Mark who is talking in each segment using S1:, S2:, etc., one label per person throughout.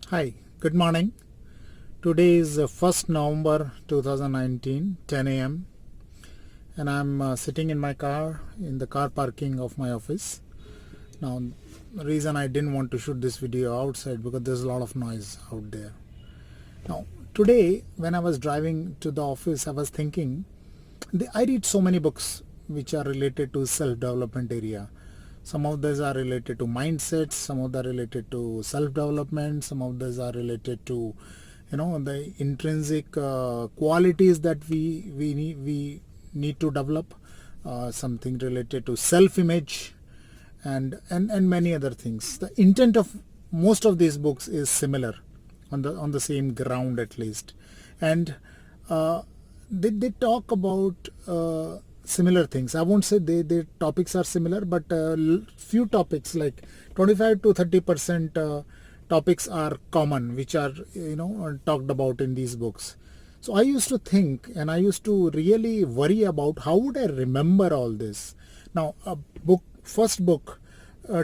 S1: Hi, good morning. Today is 1st November 2019, 10 a.m. and I'm sitting in my car in the car parking of my office. Now, the reason I didn't want to shoot this video outside because there's a lot of noise out there. Now, today when I was driving to the office, I was thinking, I read so many books which are related to self-development area. Some of these are related to mindsets, some of them are related to self-development, some of these are related to the intrinsic qualities that we need to develop, something related to self-image and many other things. The intent of most of these books is similar, on the same ground at least, and they talk about similar things. I won't say their topics are similar, but few topics like 25 to 30% topics are common, which are talked about in these books. So I used to think, and I used to really worry about how would I remember all this. Now, first book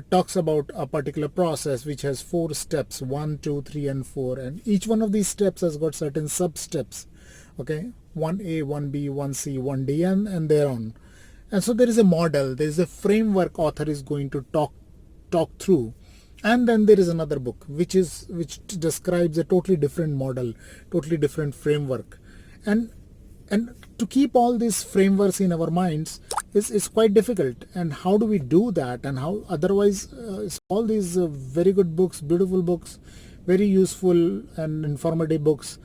S1: talks about a particular process which has 4 steps, 1, 2, 3 and 4, and each one of these steps has got certain sub steps. Okay, 1A, 1B, 1C, 1D and thereon. And so there is a model, there is a framework author is going to talk through. And then there is another book which describes a totally different model, totally different framework. And to keep all these frameworks in our minds is quite difficult. And how do we do that? And how otherwise all these very good books, beautiful books, very useful and informative books,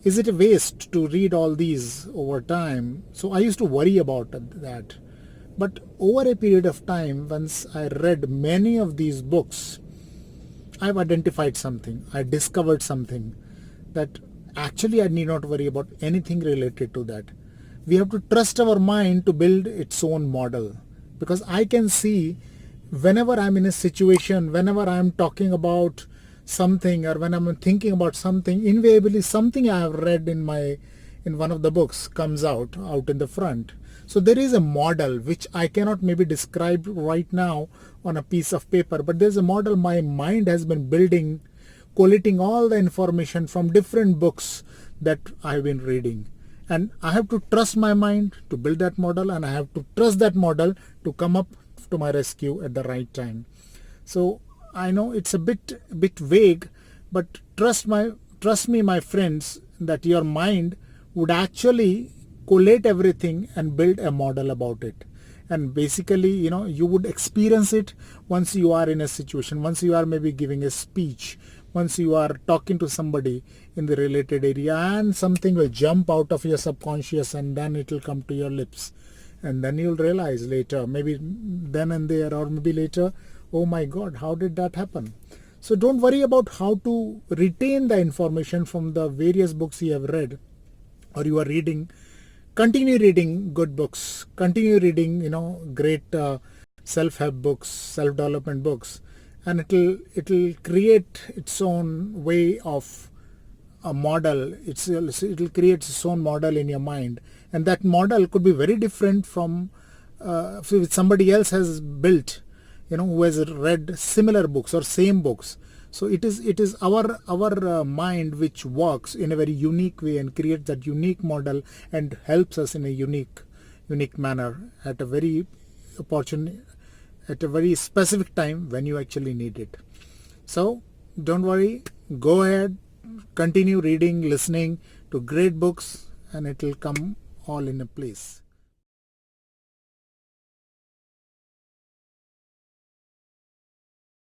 S1: is it a waste to read all these over time? So I used to worry about that. But over a period of time, once I read many of these books, I've identified something. I discovered something that actually I need not worry about anything related to that. We have to trust our mind to build its own model. Because I can see whenever I'm in a situation, whenever I'm talking about something or when I'm thinking about something, invariably something I have read in one of the books comes out in the front. So there is a model which I cannot maybe describe right now on a piece of paper, but there's a model my mind has been building, collating all the information from different books that I've been reading. And I have to trust my mind to build that model, and I have to trust that model to come up to my rescue at the right time. So I know it's a bit vague, but trust me, my friends, that your mind would actually collate everything and build a model about it. And basically, you would experience it once you are in a situation, once you are maybe giving a speech, once you are talking to somebody in the related area, and something will jump out of your subconscious and then it will come to your lips. And then you'll realize later, maybe then and there, or maybe later, oh my God, how did that happen? So don't worry about how to retain the information from the various books you have read or you are reading. Continue reading good books. Continue reading, great self-help books, self-development books, and it'll create its own way of a model. It'll create its own model in your mind, and that model could be very different from somebody else has built, who has read similar books or same books. So it is our mind which works in a very unique way and creates that unique model and helps us in a unique manner at a very specific time when you actually need it. So don't worry, go ahead, continue reading, listening to great books, and it will come all in a place.